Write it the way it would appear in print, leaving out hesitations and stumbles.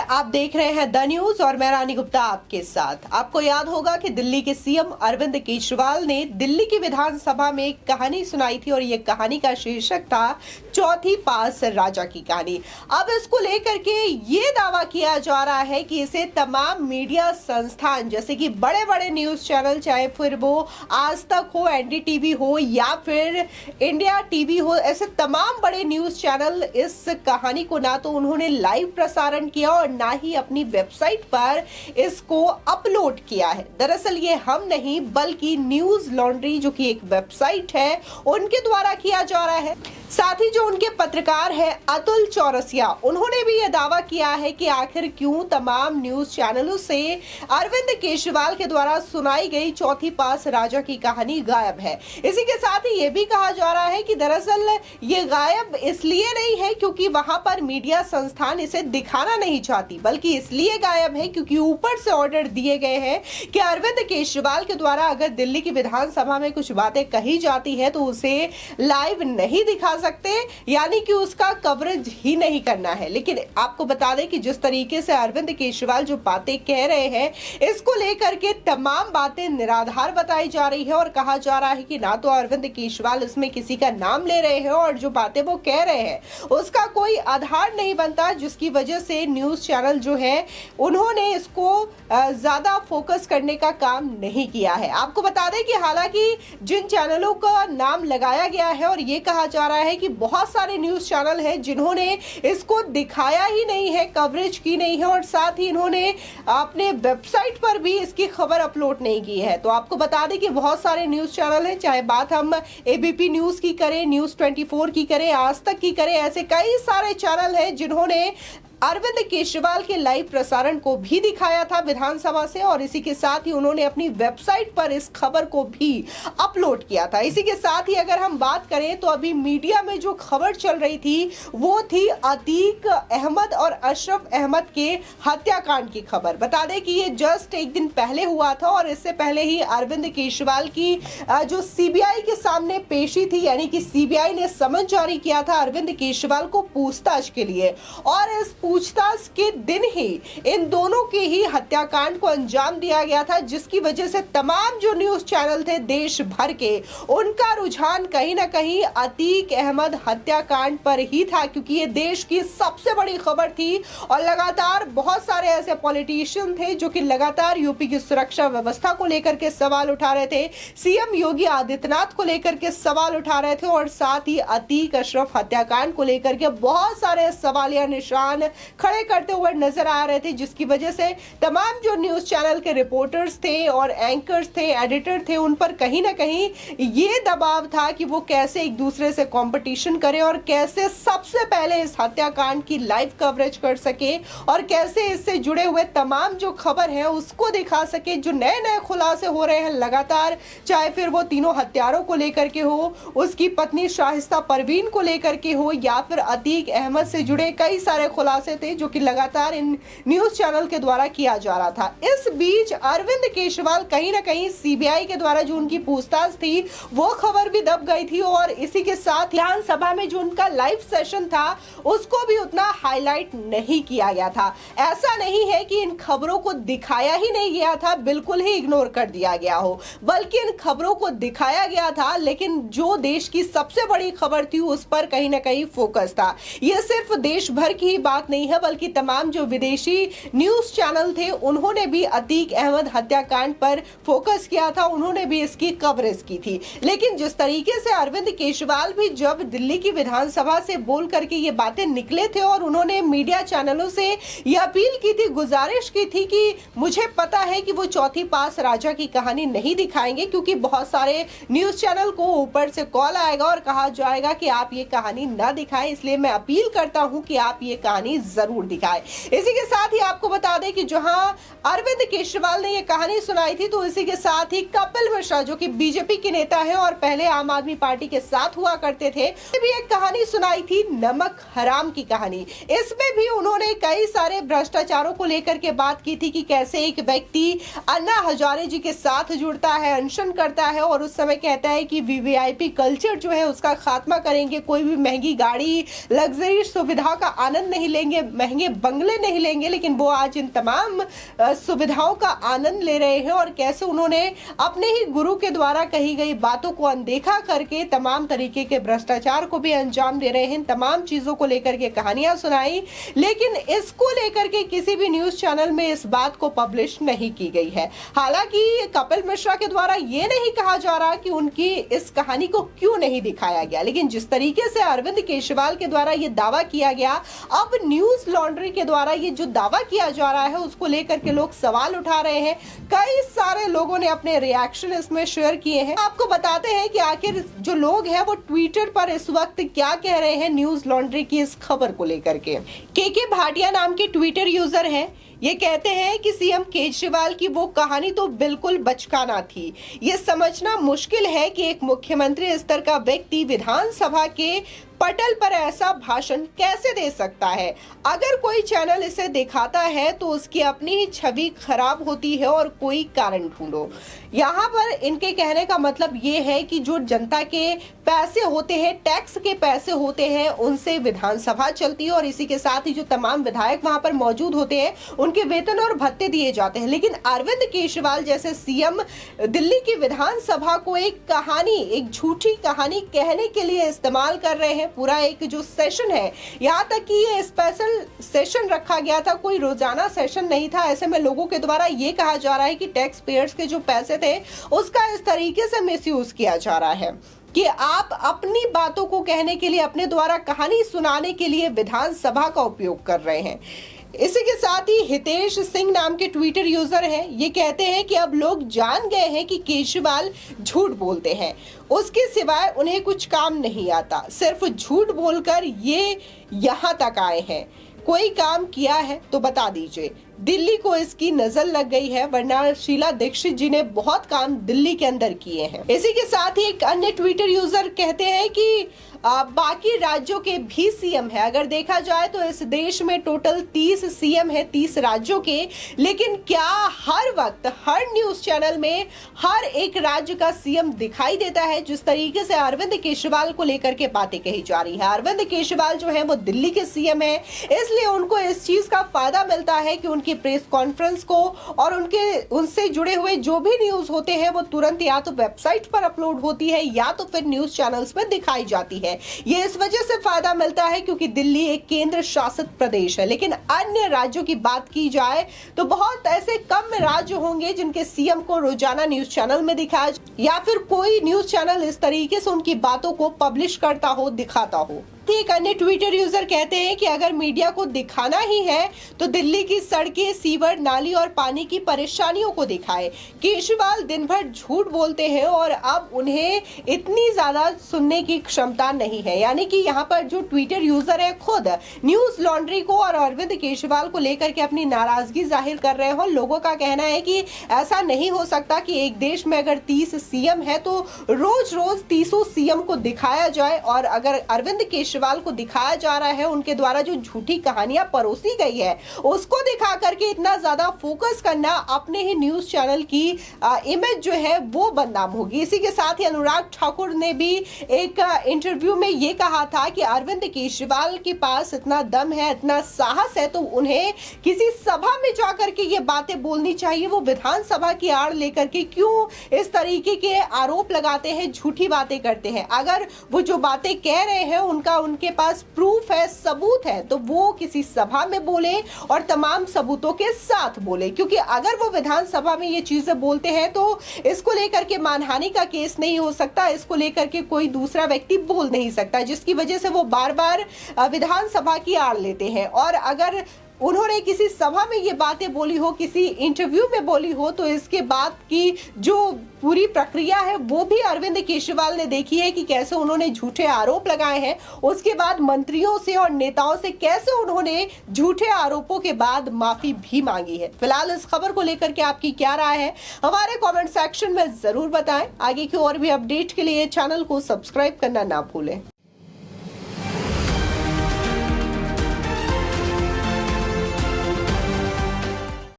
आप देख रहे हैं द न्यूज और मैं रानी गुप्ता आपके साथ। आपको याद होगा कि दिल्ली के सीएम अरविंद केजरीवाल ने दिल्ली की विधानसभा में एक कहानी सुनाई थी और ये कहानी का शीर्षक था चौथी पास राजा की कहानी। अब इसको लेकर के ये दावा किया जा रहा है कि इसे तमाम मीडिया संस्थान जैसे कि बड़े बड़े न्यूज चैनल, चाहे फिर वो आज तक हो, एनडीटीवी हो या फिर इंडिया टीवी हो, ऐसे तमाम बड़े न्यूज चैनल इस कहानी को ना तो उन्होंने लाइव प्रसारण किया और ना ही अपनी वेबसाइट पर इसको अपलोड किया है। दरअसल ये हम नहीं बल्कि न्यूज लॉन्ड्री जो कि एक वेबसाइट है उनके द्वारा किया जा रहा है। साथ ही जो उनके पत्रकार हैं अतुल चौरसिया, उन्होंने भी यह दावा किया है कि आखिर क्यों तमाम न्यूज चैनलों से अरविंद केजरीवाल के द्वारा सुनाई गई चौथी पास राजा की कहानी गायब है। इसी के साथ ही ये भी कहा जा रहा है कि दरअसल ये गायब इसलिए नहीं है क्योंकि वहां पर मीडिया संस्थान इसे दिखाना नहीं चाहती, बल्कि इसलिए गायब है क्योंकि ऊपर से ऑर्डर दिए गए हैं कि अरविंद केजरीवाल के द्वारा अगर दिल्ली की विधानसभा में कुछ बातें कही जाती है तो उसे लाइव नहीं दिखा सकते, यानी कि उसका कवरेज ही नहीं करना है। लेकिन आपको बता दें कि जिस तरीके से अरविंद केजरीवाल जो बातें कह रहे हैं इसको लेकर के तमाम बातें निराधार बताई जा रही है और कहा जा रहा है कि ना तो अरविंद केजरीवाल इसमें किसी का नाम ले रहे हैं और जो बातें वो कह रहे हैं उसका कोई आधार नहीं बनता, जिसकी वजह से न्यूज चैनल जो है उन्होंने इसको ज्यादा फोकस करने का काम नहीं किया है। आपको बता दें कि हालांकि जिन चैनलों का नाम लगाया गया है और ये कहा जा रहा है कि बहुत सारे न्यूज चैनल हैं जिन्होंने इसको दिखाया ही नहीं है, कवरेज की नहीं है और साथ ही इन्होंने अपने वेबसाइट पर भी इसकी खबर अपलोड नहीं की है। तो आपको बता दें कि बहुत सारे न्यूज चैनल हैं, चाहे बात हम एबीपी न्यूज की करें, न्यूज 24 की करें, आज तक की करें, ऐसे कई सारे चैनल हैं जिन्होंने अरविंद केजरीवाल के लाइव प्रसारण को भी दिखाया था विधानसभा से और इसी के साथ ही उन्होंने अपनी वेबसाइट पर इस खबर को भी अपलोड किया था। इसी के साथ ही अगर हम बात करें तो अभी मीडिया में जो खबर चल रही थी वो थी अतीक अहमद और अशरफ अहमद के हत्याकांड की खबर। बता दें कि ये जस्ट एक दिन पहले हुआ था और इससे पहले ही अरविंद केजरीवाल की जो सीबीआई के सामने पेशी थी, यानी कि सीबीआई ने समन जारी किया था अरविंद केजरीवाल को पूछताछ के लिए और इस पूछताछ के दिन ही इन दोनों के ही हत्याकांड को अंजाम दिया गया था, जिसकी वजह से तमाम जो न्यूज चैनल थे देश भर के उनका रुझान कहीं ना कहीं अतीक अहमद हत्याकांड पर ही था, क्योंकि ये देश की सबसे बड़ी खबर थी और लगातार बहुत सारे ऐसे पॉलिटिशियन थे जो कि लगातार यूपी की सुरक्षा व्यवस्था को लेकर के सवाल उठा रहे थे, सीएम योगी आदित्यनाथ को लेकर के सवाल उठा रहे थे और साथ ही अतीक अशरफ हत्याकांड को लेकर के बहुत सारे सवालिया निशान खड़े करते हुए नजर आ रहे थे, जिसकी वजह से तमाम जो न्यूज चैनल के रिपोर्टर्स थे और एंकर्स थे, एडिटर थे, उन पर कहीं ना कहीं ये दबाव था कि वो कैसे एक दूसरे से कंपटीशन करें और कैसे सबसे पहले इस हत्याकांड की लाइव कवरेज कर सके और कैसे इससे जुड़े हुए तमाम जो खबर है उसको दिखा सके। जो नए नए खुलासे हो रहे हैं लगातार, चाहे फिर वो तीनों हत्यारों को लेकर के हो, उसकी पत्नी शाहिस्ता परवीन को लेकर के हो या फिर अतीक अहमद से जुड़े कई सारे खुलासे थे जो कि लगातार इन न्यूज चैनल के द्वारा किया जा रहा था। इस बीच अरविंद केजरीवाल कहीं ना कहीं सीबीआई के द्वारा जो उनकी पूछताछ थी वो खबर भी दब गई थी और इसी के साथ विधानसभा में जो उनका लाइव सेशन था उसको भी उतना हाईलाइट नहीं किया गया था। ऐसा नहीं है कि इन खबरों को दिखाया ही नहीं गया था, बिल्कुल ही इग्नोर कर दिया गया हो, बल्कि इन खबरों को दिखाया गया था, लेकिन जो देश की सबसे बड़ी खबर थी उस पर कहीं ना कहीं फोकस था। यह सिर्फ देश भर की ही बात नहीं है बल्कि तमाम जो विदेशी न्यूज चैनल थे उन्होंने भी अतीक अहमद हत्याकांड पर फोकस किया था, उन्होंने भी इसकी कवरेज की थी। लेकिन जिस तरीके से अरविंद केजरीवाल भी जब दिल्ली की विधानसभा से बोल करके ये बातें निकले थे और उन्होंने मीडिया चैनलों से यह अपील की थी, गुजारिश की थी कि मुझे पता है कि वो चौथी पास राजा की कहानी नहीं दिखाएंगे क्योंकि बहुत सारे न्यूज चैनल को ऊपर से कॉल आएगा और कहा जाएगा कि आप ये कहानी ना दिखाएं, इसलिए मैं अपील करता हूं कि आप ये कहानी जरूर दिखाए। इसी के साथ ही आपको बता दें कि जहां अरविंद केजरीवाल ने यह कहानी सुनाई थी तो इसी के साथ ही कपिल मिश्रा जो कि बीजेपी के नेता है और पहले आम आदमी पार्टी के साथ हुआ करते थे, भी एक कहानी सुनाई थी नमक हराम की कहानी। इसमें भी उन्होंने कई सारे भ्रष्टाचारों को लेकर के बात की थी कि कैसे एक व्यक्ति अन्ना हजारे जी के साथ जुड़ता है, अनशन करता है और उस समय कहता है कि वीवीआईपी कल्चर जो है उसका खात्मा करेंगे, कोई भी महंगी गाड़ी, लग्जरी सुविधा का आनंद नहीं लेंगे, लेंगे, महंगे बंगले नहीं लेंगे, लेकिन वो आज इन तमाम सुविधाओं का आनंद ले रहे हैं और कैसे उन्होंने अपने ही गुरु के द्वारा कही गई बातों को अनदेखा करके तमाम तरीके के भ्रष्टाचार को भी अंजाम दे रहे हैं। तमाम चीजों को लेकर के कहानियां सुनाई, लेकिन इसको लेकर के किसी भी न्यूज चैनल में इस बात को पब्लिश नहीं की गई है। हालांकि कपिल मिश्रा के द्वारा ये नहीं कहा जा रहा कि उनकी इस कहानी को क्यों नहीं दिखाया गया, लेकिन जिस तरीके से अरविंद केजरीवाल के द्वारा ये दावा किया गया, अब न्यूज लॉन्ड्री के द्वारा ये जो दावा किया जा रहा है उसको लेकर के लोग सवाल उठा रहे हैं। कई सारे लोगों ने अपने रिएक्शन इसमें शेयर किए हैं। आपको बताते हैं कि आखिर जो लोग हैं वो ट्विटर पर इस वक्त क्या कह रहे हैं न्यूज लॉन्ड्री की इस खबर को लेकर के भाटिया नाम के ट्विटर यूजर हैं। ये कहते हैं कि सीएम केजरीवाल की वो कहानी तो बिल्कुल बचकाना थी। ये समझना मुश्किल है कि एक मुख्यमंत्री स्तर का व्यक्ति विधानसभा के पटल पर ऐसा भाषण कैसे दे सकता है। अगर कोई चैनल इसे दिखाता है तो उसकी अपनी ही छवि खराब होती है और कोई कारण ढूंढो। यहाँ पर इनके कहने का मतलब ये है कि जो जनता के पैसे होते हैं, टैक्स के पैसे होते हैं, उनसे विधानसभा चलती है और इसी के साथ ही जो तमाम विधायक वहां पर मौजूद होते हैं उनके वेतन और भत्ते दिए जाते हैं। लेकिन अरविंद केजरीवाल जैसे सीएम दिल्ली की विधानसभा को एक कहानी, एक झूठी कहानी कहने के लिए इस्तेमाल कर रहे हैं। पूरा एक जो सेशन है, यहाँ तक कि ये स्पेशल सेशन रखा गया था, कोई रोजाना सेशन नहीं था। ऐसे में लोगों के द्वारा ये कहा जा रहा है कि टैक्स पेयर्स के जो पैसे थे उसका इस तरीके से मिसयूज किया जा रहा है कि आप अपनी बातों को कहने के लिए, अपने द्वारा कहानी सुनाने के लिए विधानसभा का उपयोग कर रहे हैं। इसी के साथ ही हितेश सिंह नाम के ट्विटर यूजर हैं। ये कहते हैं कि अब लोग जान गए हैं कि केजरीवाल झूठ बोलते हैं, उसके सिवाय उन्हें कुछ काम नहीं आता। सिर्फ झूठ बोलकर ये यहाँ तक आए हैं। कोई काम किया है तो बता दीजिए। दिल्ली को इसकी नजर लग गई है, वरना शीला दीक्षित जी ने बहुत काम दिल्ली के अंदर किए हैं। इसी के साथ ही एक अन्य ट्विटर यूजर कहते हैं कि बाकी राज्यों के भी सीएम है। अगर देखा जाए तो इस देश में टोटल 30 सीएम है, 30 राज्यों के, लेकिन क्या हर वक्त हर न्यूज चैनल में हर एक राज्य का सीएम दिखाई देता है? जिस तरीके से अरविंद केजरीवाल को लेकर के बातें कही जा रही है, अरविंद केजरीवाल जो है वो दिल्ली के सीएम है, इसलिए उनको इस चीज का फायदा मिलता है कि उनकी प्रेस कॉन्फ्रेंस को और उनसे जुड़े हुए जो भी न्यूज होते हैं वो तुरंत या तो वेबसाइट पर अपलोड होती है या तो फिर न्यूज चैनल्स में दिखाई जाती है। ये इस वजह से फायदा मिलता है क्योंकि दिल्ली एक केंद्र शासित प्रदेश है। लेकिन अन्य राज्यों की बात की जाए तो बहुत ऐसे कम राज्य होंगे जिनके सीएम को रोजाना न्यूज चैनल में दिखाया या फिर कोई न्यूज चैनल इस तरीके से उनकी बातों को पब्लिश करता हो, दिखाता हो। एक अन्य ट्विटर यूजर कहते हैं कि अगर मीडिया को दिखाना ही है तो दिल्ली की सड़कें, सीवर, नाली और पानी की परेशानियों को दिखाए। केजरीवाल दिन भर झूठ बोलते हैं और अब उन्हें इतनी ज्यादा सुनने की क्षमता नहीं है। यानी कि यहाँ पर जो ट्विटर यूजर है खुद न्यूज लॉन्ड्री को और अरविंद केजरीवाल को लेकर के अपनी नाराजगी जाहिर कर रहे हो। लोगों का कहना है कि ऐसा नहीं हो सकता कि एक देश में अगर 30 सीएम है तो रोज रोज 30 सीएम को दिखाया जाए, और अगर अरविंद केजरीवाल को दिखाया जा रहा है, उनके द्वारा जो झूठी कहानियां परोसी गई है उसको दिखा करके इतना ज्यादा फोकस करना, अपने ही न्यूज चैनल की इमेज जो है वो बदनाम होगी। इसी के साथ ही अनुराग ठाकुर ने भी एक इंटरव्यू में ये कहा था कि अरविंद केजरीवाल के पास इतना दम है, इतना साहस है तो उन्हें किसी सभा में जाकर के ये बातें बोलनी चाहिए। वो विधानसभा की आड़ लेकर के क्यों इस तरीके के आरोप लगाते हैं, झूठी बातें करते हैं? अगर वो जो बातें कह रहे हैं उनके पास प्रूफ है, सबूत है, तो वो किसी सभा में बोले और तमाम सबूतों के साथ बोले। क्योंकि अगर वो विधानसभा में ये चीजें बोलते हैं तो इसको लेकर के मानहानि का केस नहीं हो सकता, इसको लेकर के कोई दूसरा व्यक्ति बोल नहीं सकता, जिसकी वजह से वो बार बार विधानसभा की आड़ लेते हैं। और अगर उन्होंने किसी सभा में ये बातें बोली हो, किसी इंटरव्यू में बोली हो, तो इसके बाद की जो पूरी प्रक्रिया है वो भी अरविंद केजरीवाल ने देखी है कि कैसे उन्होंने झूठे आरोप लगाए हैं। उसके बाद मंत्रियों से और नेताओं से कैसे उन्होंने झूठे आरोपों के बाद माफी भी मांगी है। फिलहाल इस खबर को लेकर के आपकी क्या राय है हमारे कमेंट सेक्शन में जरूर बताएं। आगे की और भी अपडेट के लिए चैनल को सब्सक्राइब करना ना भूलें।